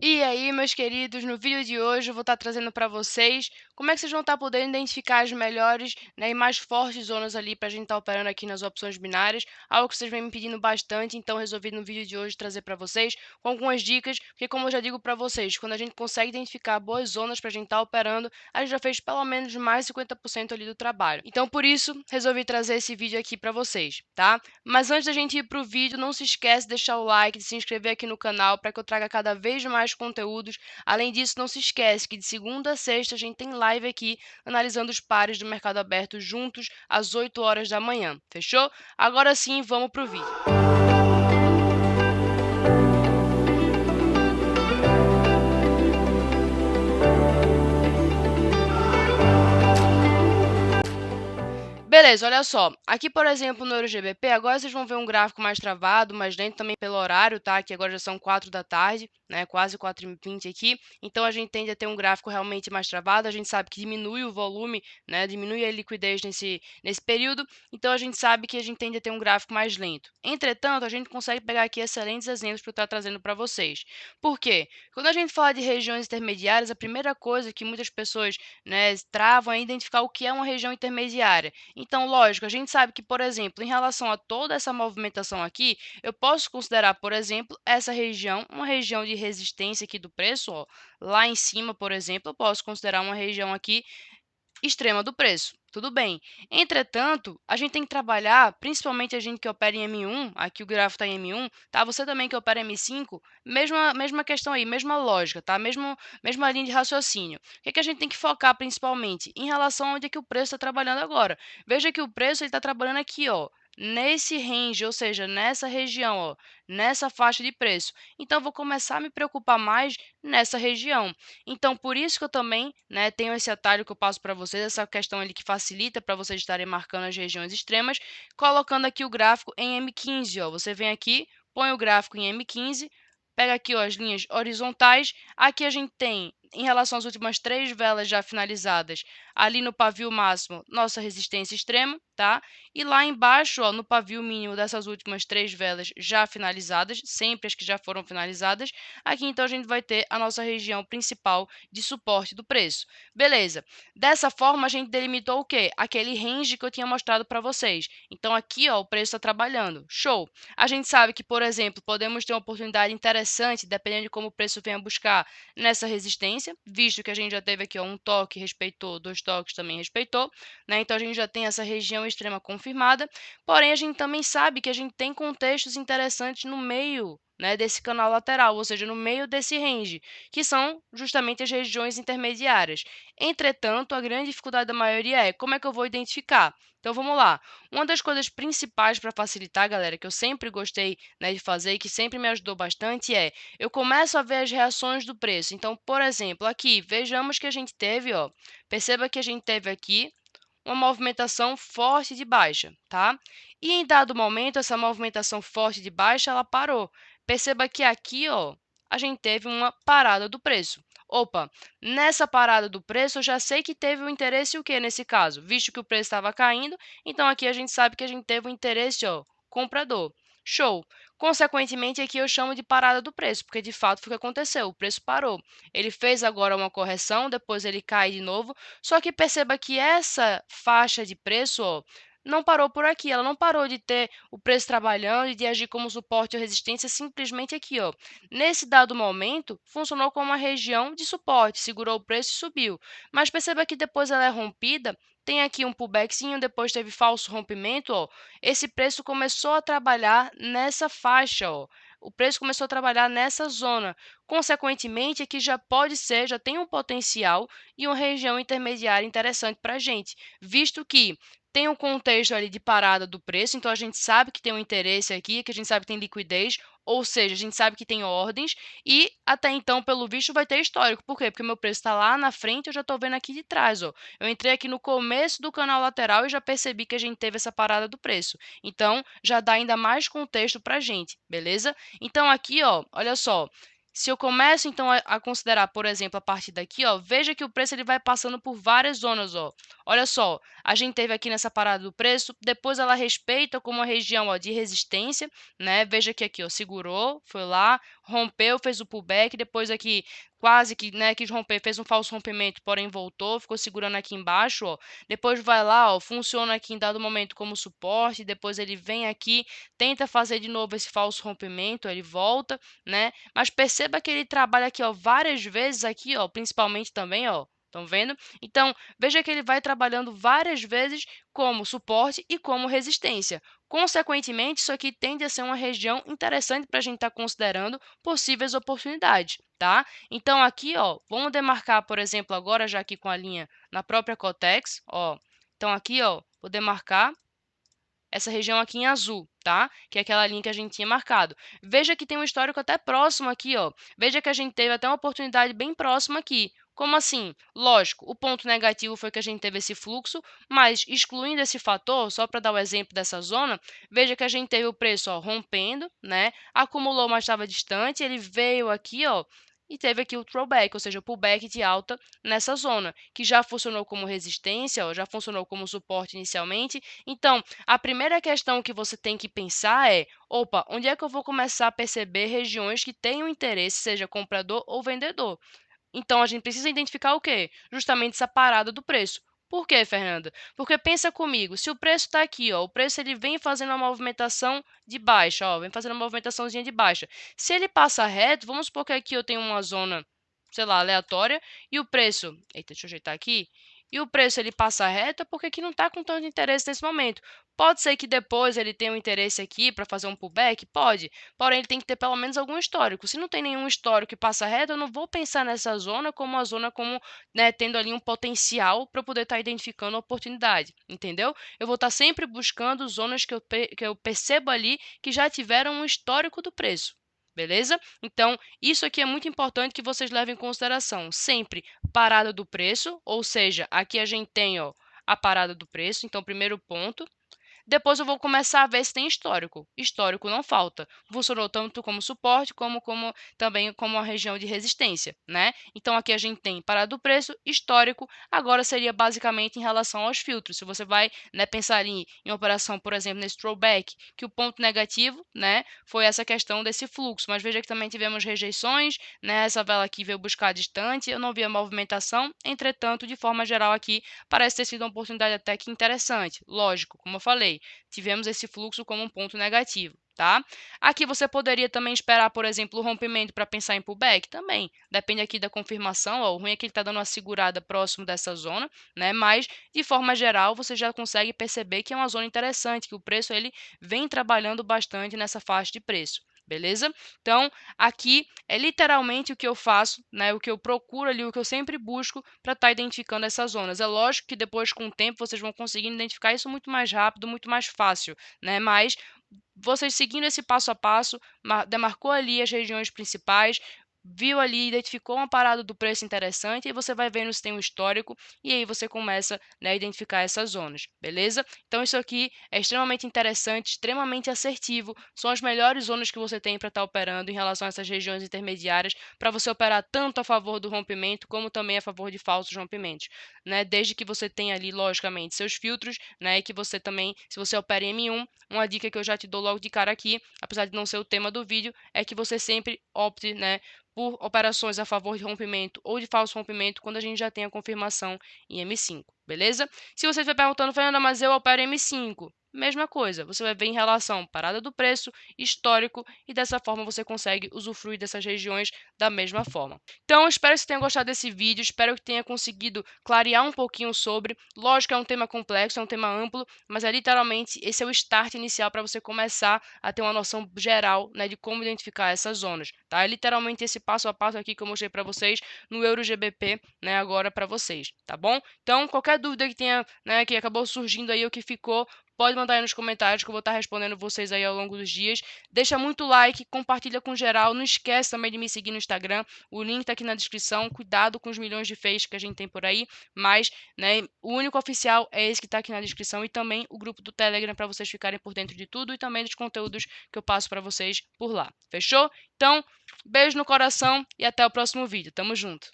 E aí, meus queridos, no vídeo de hoje eu vou estar trazendo para vocês como é que vocês vão estar podendo identificar as melhores, né, e mais fortes zonas ali para a gente estar operando aqui nas opções binárias, algo que vocês vêm me pedindo bastante, então resolvi no vídeo de hoje trazer para vocês com algumas dicas, porque como eu já digo para vocês, quando a gente consegue identificar boas zonas para a gente estar operando, a gente já fez pelo menos mais 50% ali do trabalho. Então, por isso, resolvi trazer esse vídeo aqui para vocês, tá? Mas antes da gente ir para o vídeo, não se esquece de deixar o like, de se inscrever aqui no canal para que eu traga cada vez mais conteúdos. Além disso, não se esquece que de segunda a sexta a gente tem live aqui analisando os pares do mercado aberto juntos às 8 horas da manhã. Fechou? Agora sim, vamos para o vídeo. Beleza, olha só. Aqui, por exemplo, no EuroGBP, agora vocês vão ver um gráfico mais travado, mais lento também pelo horário, tá? Que agora já são 4 da tarde, né? Quase 4h20 aqui. Então, a gente tende a ter um gráfico realmente mais travado. A gente sabe que diminui o volume, né? Diminui a liquidez nesse período. Então, a gente sabe que a gente tende a ter um gráfico mais lento. Entretanto, a gente consegue pegar aqui excelentes exemplos para eu estar trazendo para vocês. Por quê? Quando a gente fala de regiões intermediárias, a primeira coisa que muitas pessoas, né, travam é identificar o que é uma região intermediária. Então, lógico, a gente sabe que, por exemplo, em relação a toda essa movimentação aqui, eu posso considerar, por exemplo, essa região uma região de resistência aqui do preço, ó. Lá em cima, por exemplo, eu posso considerar uma região aqui extrema do preço. Tudo bem. Entretanto, a gente tem que trabalhar, principalmente a gente que opera em M1, aqui o gráfico está em M1, tá? Você também que opera em M5, mesma questão aí, mesma lógica, tá? Mesma linha de raciocínio. O que a gente tem que focar principalmente? Em relação a onde é que o preço está trabalhando agora. Veja que o preço está trabalhando aqui, ó, nesse range, ou seja, nessa região, ó, nessa faixa de preço. Então, eu vou começar a me preocupar mais nessa região. Então, por isso que eu também, né, tenho esse atalho que eu passo para vocês, essa questão ali que facilita para vocês estarem marcando as regiões extremas, colocando aqui o gráfico em M15. Ó. Você vem aqui, põe o gráfico em M15, pega aqui ó, as linhas horizontais. Aqui a gente tem, em relação às últimas 3 velas já finalizadas, ali no pavio máximo, nossa resistência extrema, tá? E lá embaixo, ó, no pavio mínimo dessas últimas 3 velas já finalizadas, sempre as que já foram finalizadas, aqui então a gente vai ter a nossa região principal de suporte do preço. Beleza. Dessa forma, a gente delimitou o quê? Aquele range que eu tinha mostrado para vocês. Então, aqui ó, o preço está trabalhando. Show! A gente sabe que, por exemplo, podemos ter uma oportunidade interessante, dependendo de como o preço venha buscar nessa resistência, visto que a gente já teve aqui ó, um toque respeitou, 2 toques também respeitou, né? Então, a gente já tem essa região extrema confirmada. Porém, a gente também sabe que a gente tem contextos interessantes no meio, né, desse canal lateral, ou seja, no meio desse range, que são justamente as regiões intermediárias. Entretanto, a grande dificuldade da maioria é como é que eu vou identificar? Então vamos lá. Uma das coisas principais para facilitar, galera, que eu sempre gostei, né, de fazer e que sempre me ajudou bastante é eu começo a ver as reações do preço. Então, por exemplo, aqui, vejamos que a gente teve, ó, perceba que a gente teve aqui uma movimentação forte de baixa, tá? E em dado momento, essa movimentação forte de baixa, ela parou. Perceba que aqui, ó, a gente teve uma parada do preço. Opa, nessa parada do preço, eu já sei que teve o interesse o que nesse caso? Visto que o preço estava caindo, então aqui a gente sabe que a gente teve o interesse, ó, comprador. Show! Consequentemente, aqui eu chamo de parada do preço, porque de fato foi o que aconteceu, o preço parou. Ele fez agora uma correção, depois ele cai de novo, só que perceba que essa faixa de preço, ó, não parou por aqui, ela não parou de ter o preço trabalhando e de agir como suporte ou resistência simplesmente aqui, ó. Nesse dado momento, funcionou como uma região de suporte, segurou o preço e subiu. Mas perceba que depois ela é rompida, tem aqui um pullbackzinho, depois teve falso rompimento, ó. Esse preço começou a trabalhar nessa faixa, ó. O preço começou a trabalhar nessa zona. Consequentemente, aqui já pode ser, já tem um potencial e uma região intermediária interessante para a gente, visto que tem um contexto ali de parada do preço, então a gente sabe que tem um interesse aqui, que a gente sabe que tem liquidez, ou seja, a gente sabe que tem ordens e até então, pelo visto, vai ter histórico. Por quê? Porque meu preço está lá na frente, eu já estou vendo aqui de trás. Ó. Eu entrei aqui no começo do canal lateral e já percebi que a gente teve essa parada do preço. Então, já dá ainda mais contexto para a gente, beleza? Então, aqui, ó, olha só, se eu começo, então, a considerar, por exemplo, a partir daqui, ó, veja que o preço ele vai passando por várias zonas. Ó. Olha só, a gente teve aqui nessa parada do preço, depois ela respeita como uma região ó, de resistência, né? Veja que aqui ó, segurou, foi lá, rompeu, fez o pullback, depois aqui quase que, né, quis romper, fez um falso rompimento, porém voltou, ficou segurando aqui embaixo, ó. Depois vai lá, ó, funciona aqui em dado momento como suporte, depois ele vem aqui, tenta fazer de novo esse falso rompimento, ele volta, né? Mas perceba que ele trabalha aqui, ó, várias vezes aqui, ó, principalmente também, ó. Estão vendo? Então, veja que ele vai trabalhando várias vezes como suporte e como resistência. Consequentemente, isso aqui tende a ser uma região interessante para a gente estar considerando possíveis oportunidades, tá? Então, aqui, ó, vamos demarcar, por exemplo, agora já aqui com a linha na própria Cotex, ó. Então, aqui, ó, vou demarcar essa região aqui em azul, tá? Que é aquela linha que a gente tinha marcado. Veja que tem um histórico até próximo aqui, ó. Veja que a gente teve até uma oportunidade bem próxima aqui. Como assim? Lógico, o ponto negativo foi que a gente teve esse fluxo, mas excluindo esse fator, só para dar o exemplo dessa zona, veja que a gente teve o preço, ó, rompendo, né? Acumulou, mas estava distante, ele veio aqui, ó, e teve aqui o throwback, ou seja, o pullback de alta nessa zona, que já funcionou como resistência, ó, já funcionou como suporte inicialmente. Então, a primeira questão que você tem que pensar é: opa, onde é que eu vou começar a perceber regiões que tenham interesse, seja comprador ou vendedor? Então, a gente precisa identificar o quê? Justamente essa parada do preço. Por quê, Fernanda? Porque pensa comigo, se o preço está aqui, ó, o preço ele vem fazendo uma movimentação de baixa, ó, vem fazendo uma movimentaçãozinha de baixa. Se ele passa reto, vamos supor que aqui eu tenho uma zona, sei lá, aleatória, e o preço, eita, deixa eu ajeitar aqui, e o preço ele passa reto, é porque aqui não está com tanto interesse nesse momento. Pode ser que depois ele tenha um interesse aqui para fazer um pullback? Pode. Porém, ele tem que ter pelo menos algum histórico. Se não tem nenhum histórico que passa reto, eu não vou pensar nessa zona como uma zona como, né, tendo ali um potencial para poder estar identificando a oportunidade, entendeu? Eu vou estar sempre buscando zonas que eu percebo ali que já tiveram um histórico do preço. Beleza? Então, isso aqui é muito importante que vocês levem em consideração. Sempre parada do preço, ou seja, aqui a gente tem, ó, a parada do preço. Então, primeiro ponto. Depois eu vou começar a ver se tem histórico. Histórico não falta. Funcionou tanto como suporte, como também como uma região de resistência, né? Então aqui a gente tem parada do preço, histórico. Agora seria basicamente em relação aos filtros. Se você vai, né, pensar ali em operação, por exemplo, nesse throwback, que o ponto negativo, né, foi essa questão desse fluxo. Mas veja que também tivemos rejeições, né? Essa vela aqui veio buscar distante, eu não vi a movimentação. Entretanto, de forma geral aqui, parece ter sido uma oportunidade até que interessante. Lógico, como eu falei, tivemos esse fluxo como um ponto negativo, tá? Aqui você poderia também esperar, por exemplo, o rompimento para pensar em pullback? Também, depende aqui da confirmação, ó, o ruim é que ele está dando uma segurada próximo dessa zona, né? Mas, de forma geral, você já consegue perceber que é uma zona interessante, que o preço ele vem trabalhando bastante nessa faixa de preço. Beleza? Então, aqui é literalmente o que eu faço, né? O que eu procuro ali, o que eu sempre busco para estar identificando essas zonas. É lógico que depois, com o tempo, vocês vão conseguir identificar isso muito mais rápido, muito mais fácil, né? Mas vocês seguindo esse passo a passo, demarcou ali as regiões principais, viu ali, identificou uma parada do preço interessante, e você vai vendo se tem um histórico, e aí você começa, né, a identificar essas zonas, beleza? Então isso aqui é extremamente interessante, extremamente assertivo, são as melhores zonas que você tem para estar operando em relação a essas regiões intermediárias, para você operar tanto a favor do rompimento, como também a favor de falsos rompimentos, né? Desde que você tenha ali, logicamente, seus filtros, né, e que você também, se você opera em M1, uma dica que eu já te dou logo de cara aqui, apesar de não ser o tema do vídeo, é que você sempre opte, né, por operações a favor de rompimento ou de falso rompimento quando a gente já tem a confirmação em M5, beleza? Se você estiver perguntando, Fernanda, mas eu opero M5, mesma coisa, você vai ver em relação parada do preço, histórico, e dessa forma você consegue usufruir dessas regiões da mesma forma. Então, espero que você tenha gostado desse vídeo, espero que tenha conseguido clarear um pouquinho sobre. Lógico que é um tema complexo, é um tema amplo, mas é literalmente esse é o start inicial para você começar a ter uma noção geral, né, de como identificar essas zonas, tá? É literalmente esse passo a passo aqui que eu mostrei para vocês no EuroGBP, né, agora para vocês, tá bom? Então, qualquer dúvida que tenha, né, que acabou surgindo aí ou que ficou, pode mandar aí nos comentários que eu vou estar respondendo vocês aí ao longo dos dias. Deixa muito like, compartilha com geral. Não esquece também de me seguir no Instagram. O link tá aqui na descrição. Cuidado com os milhões de fakes que a gente tem por aí. Mas, né, o único oficial é esse que tá aqui na descrição. E também o grupo do Telegram para vocês ficarem por dentro de tudo. E também dos conteúdos que eu passo para vocês por lá. Fechou? Então, beijo no coração e até o próximo vídeo. Tamo junto!